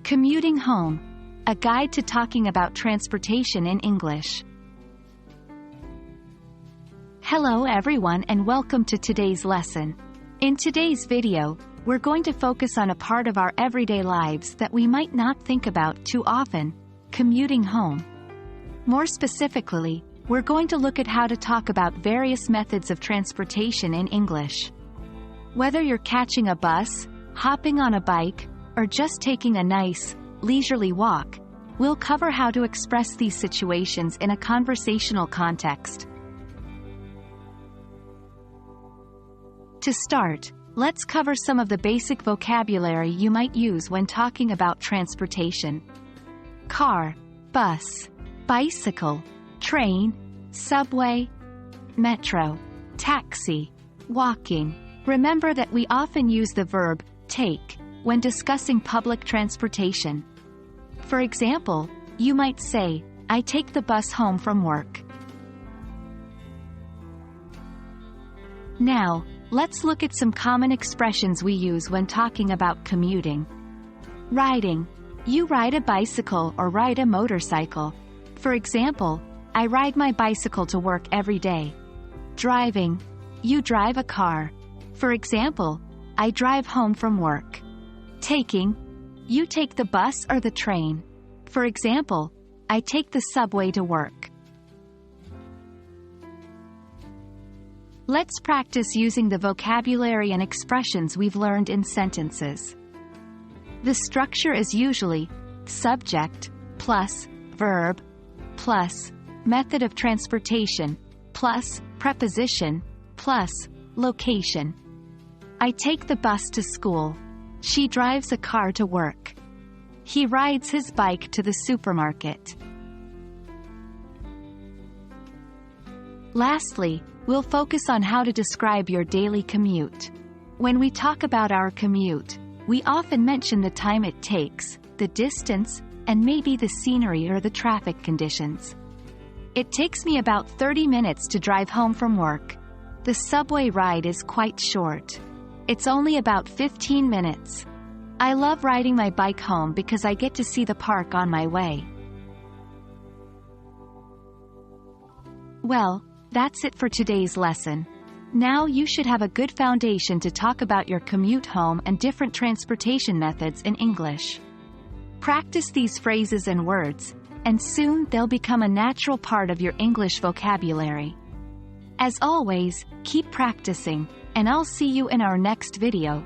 Commuting Home, a guide to talking about transportation in English. Hello everyone and welcome to today's lesson. In today's video, we're going to focus on a part of our everyday lives that we might not think about too often, commuting home. More specifically, we're going to look at how to talk about various methods of transportation in English. Whether you're catching a bus, hopping on a bike, or just taking a nice, leisurely walk, we'll cover how to express these situations in a conversational context. To start, let's cover some of the basic vocabulary you might use when talking about transportation. Car, bus, bicycle, train, subway, metro, taxi, walking. Remember that we often use the verb take when discussing public transportation. For example, you might say, I take the bus home from work. Now, let's look at some common expressions we use when talking about commuting. Riding. You ride a bicycle or ride a motorcycle. For example, I ride my bicycle to work every day. Driving. You drive a car. For example, I drive home from work. Taking. You take the bus or the train. For example, I take the subway to work. Let's practice using the vocabulary and expressions we've learned in sentences. The structure is usually subject plus verb plus method of transportation plus preposition plus location. I take the bus to school. She drives a car to work. He rides his bike to the supermarket. Lastly, we'll focus on how to describe your daily commute. When we talk about our commute, we often mention the time it takes, the distance, and maybe the scenery or the traffic conditions. It takes me about 30 minutes to drive home from work. The subway ride is quite short. It's only about 15 minutes. I love riding my bike home because I get to see the park on my way. Well, that's it for today's lesson. Now you should have a good foundation to talk about your commute home and different transportation methods in English. Practice these phrases and words, and soon they'll become a natural part of your English vocabulary. As always, keep practicing, and I'll see you in our next video.